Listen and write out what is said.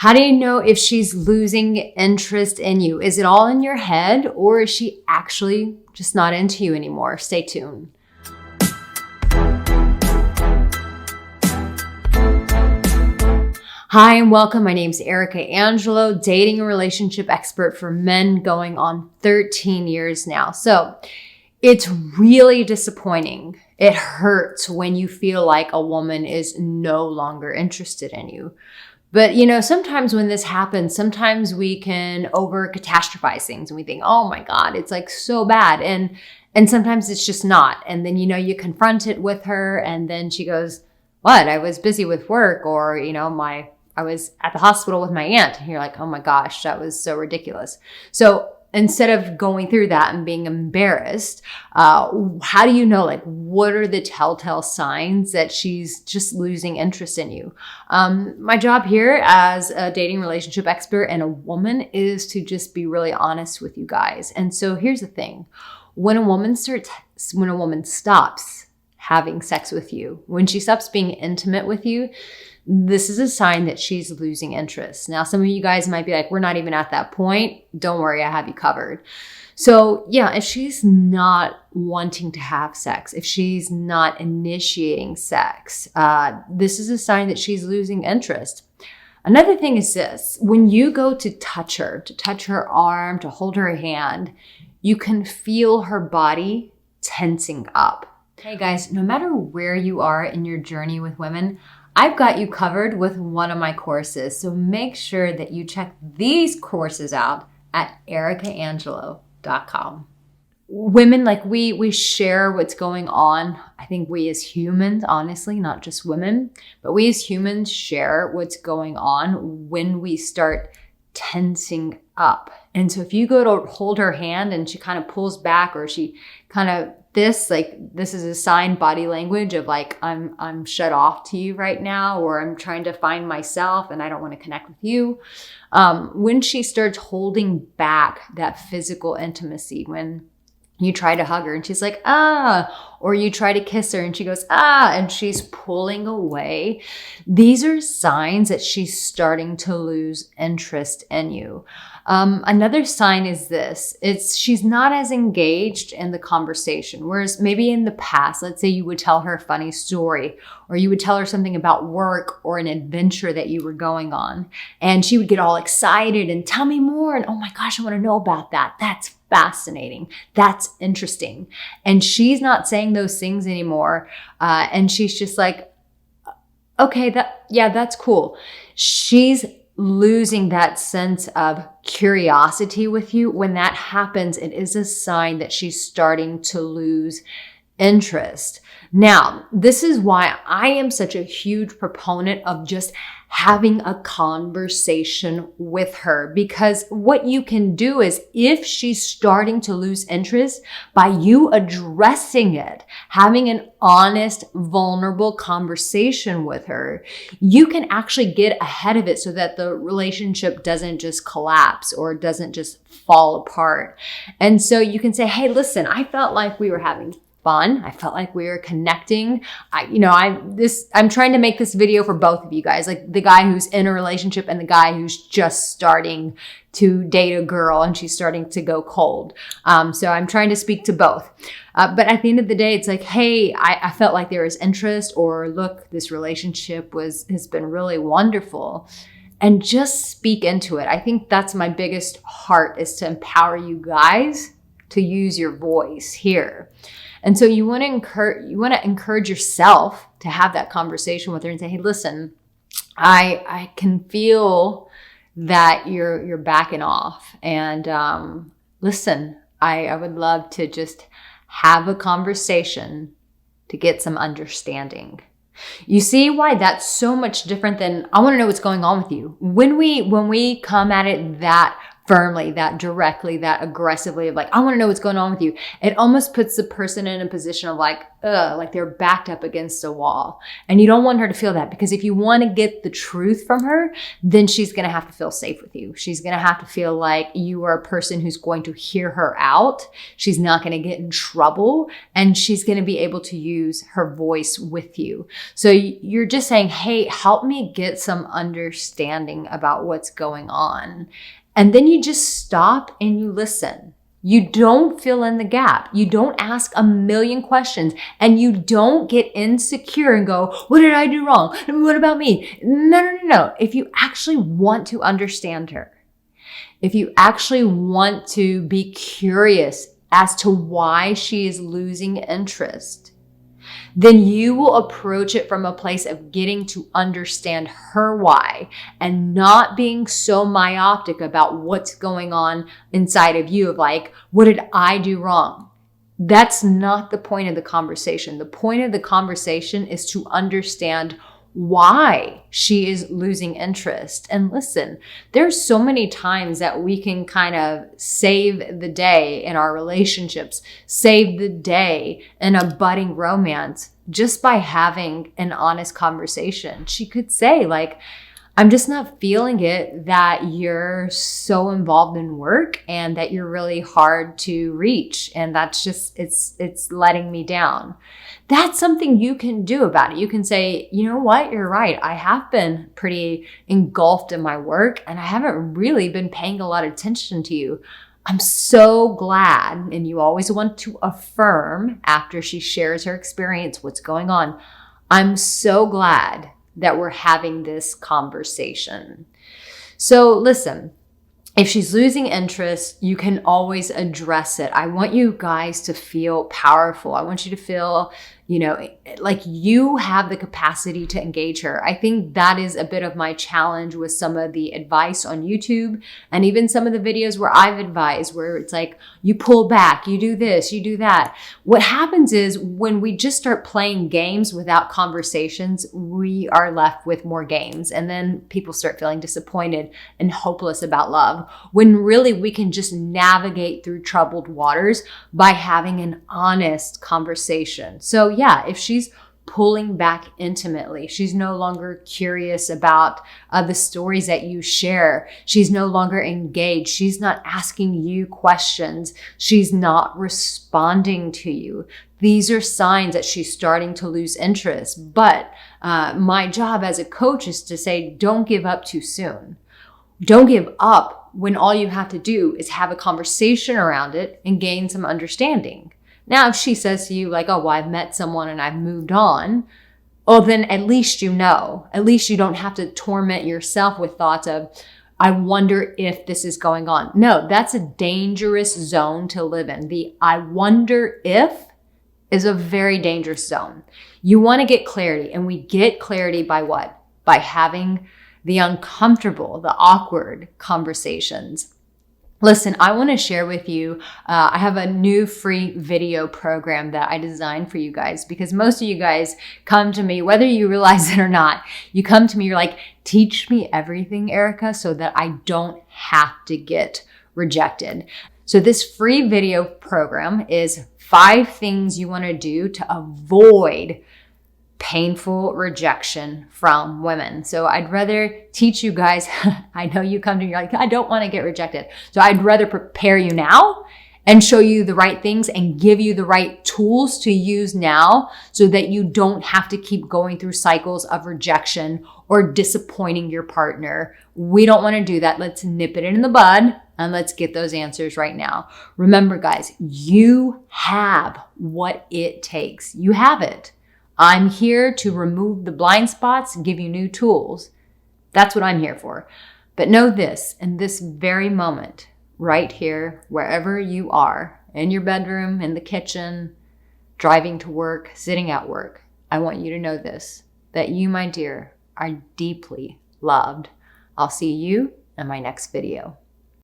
How do you know if she's losing interest in you? Is it all in your head, or is she actually just not into you anymore? Stay tuned. Hi and welcome. My name's Arica Angelo, dating and relationship expert for men going on 13 years now. So it's really disappointing. It hurts when you feel like a woman is no longer interested in you. But sometimes when this happens, sometimes we can over catastrophize things and we think, oh my God, it's like so bad. And sometimes it's just not. And then, you confront it with her and then she goes, what? I was busy with work, or, I was at the hospital with my aunt. And you're like, oh my gosh, that was so ridiculous. So instead of going through that and being embarrassed, how do you know, what are the telltale signs that she's just losing interest in you? My job here as a dating relationship expert and a woman is to just be really honest with you guys. And so here's the thing. When a woman stops having sex with you, when she stops being intimate with you, this is a sign that she's losing interest. Now, some of you guys might be like, we're not even at that point. Don't worry, I have you covered. So yeah, if she's not wanting to have sex, if she's not initiating sex, this is a sign that she's losing interest. Another thing is this: when you go to touch her arm, to hold her hand, you can feel her body tensing up. Hey guys, no matter where you are in your journey with women, I've got you covered with one of my courses. So make sure that you check these courses out at aricaangelo.com. Women, we share what's going on. I think we as humans, honestly, not just women, but we as humans share what's going on when we start tensing up. And so if you go to hold her hand and she kind of pulls back, or she kind of this is a sign, body language of I'm shut off to you right now, or I'm trying to find myself and I don't want to connect with you. When she starts holding back that physical intimacy, when you try to hug her and she's like, or you try to kiss her and she goes, and she's pulling away. These are signs that she's starting to lose interest in you. Another sign is this: she's not as engaged in the conversation. Whereas maybe in the past, let's say you would tell her a funny story, or you would tell her something about work or an adventure that you were going on, and she would get all excited and tell me more. And oh my gosh, I want to know about that. That's fascinating. That's interesting. And she's not saying those things anymore. And she's just like, okay, that's cool. She's losing that sense of curiosity with you. When that happens, it is a sign that she's starting to lose interest. Now, this is why I am such a huge proponent of just having a conversation with her, because what you can do is, if she's starting to lose interest, by you addressing it, having an honest, vulnerable conversation with her, you can actually get ahead of it so that the relationship doesn't just collapse or doesn't just fall apart. And so you can say, hey, listen, I felt like we were having fun. I felt like we were connecting. I'm trying to make this video for both of you guys, like the guy who's in a relationship and the guy who's just starting to date a girl and she's starting to go cold. So I'm trying to speak to both. But at the end of the day, it's like, hey, I felt like there was interest, or look, this relationship has been really wonderful. And just speak into it. I think that's my biggest heart, is to empower you guys to use your voice here. And so you want to encourage yourself to have that conversation with her and say, hey, listen, I can feel that you're backing off. And listen, I would love to just have a conversation to get some understanding. You see why that's so much different than, I want to know what's going on with you. When we come at it that firmly, that directly, that aggressively of like, I want to know what's going on with you. It almost puts the person in a position of like they're backed up against a wall. And you don't want her to feel that, because if you want to get the truth from her, then she's going to have to feel safe with you. She's going to have to feel like you are a person who's going to hear her out. She's not going to get in trouble, and she's going to be able to use her voice with you. So you're just saying, hey, help me get some understanding about what's going on. And then you just stop and you listen. You don't fill in the gap. You don't ask a million questions, and you don't get insecure and go, what did I do wrong? What about me? No. If you actually want to understand her, if you actually want to be curious as to why she is losing interest, then you will approach it from a place of getting to understand her why, and not being so myopic about what's going on inside of you of like, what did I do wrong? That's not the point of the conversation. The point of the conversation is to understand why she is losing interest. And listen, there's so many times that we can kind of save the day in our relationships, save the day in a budding romance just by having an honest conversation. She could say like, I'm just not feeling it that you're so involved in work and that you're really hard to reach. And that's just, it's letting me down. That's something you can do about it. You can say, you know what? You're right. I have been pretty engulfed in my work and I haven't really been paying a lot of attention to you. I'm so glad. And you always want to affirm after she shares her experience, what's going on. I'm so glad that we're having this conversation. So listen, if she's losing interest, you can always address it. I want you guys to feel powerful. I want you to feel, like you have the capacity to engage her. I think that is a bit of my challenge with some of the advice on YouTube and even some of the videos where I've advised, where it's like, you pull back, you do this, you do that. What happens is when we just start playing games without conversations, we are left with more games. And then people start feeling disappointed and hopeless about love, when really we can just navigate through troubled waters by having an honest conversation. So yeah, if she's pulling back intimately, she's no longer curious about the stories that you share. She's no longer engaged. She's not asking you questions. She's not responding to you. These are signs that she's starting to lose interest. But my job as a coach is to say, don't give up too soon. Don't give up when all you have to do is have a conversation around it and gain some understanding. Now, if she says to you like, oh, well, I've met someone and I've moved on, well, then at least you know. At least you don't have to torment yourself with thoughts of, I wonder if this is going on. No, that's a dangerous zone to live in. The I wonder if is a very dangerous zone. You want to get clarity, and we get clarity by what? By having the uncomfortable, the awkward conversations. Listen, I want to share with you, I have a new free video program that I designed for you guys, because most of you guys come to me, whether you realize it or not, you come to me, you're like, teach me everything, Arica, so that I don't have to get rejected. So this free video program is 5 things you want to do to avoid painful rejection from women. So I'd rather teach you guys, I know you come to me, you're like, I don't want to get rejected. So I'd rather prepare you now and show you the right things and give you the right tools to use now so that you don't have to keep going through cycles of rejection or disappointing your partner. We don't want to do that. Let's nip it in the bud and let's get those answers right now. Remember, guys, you have what it takes. You have it. I'm here to remove the blind spots and give you new tools. That's what I'm here for. But know this, in this very moment, right here, wherever you are, in your bedroom, in the kitchen, driving to work, sitting at work, I want you to know this, that you, my dear, are deeply loved. I'll see you in my next video.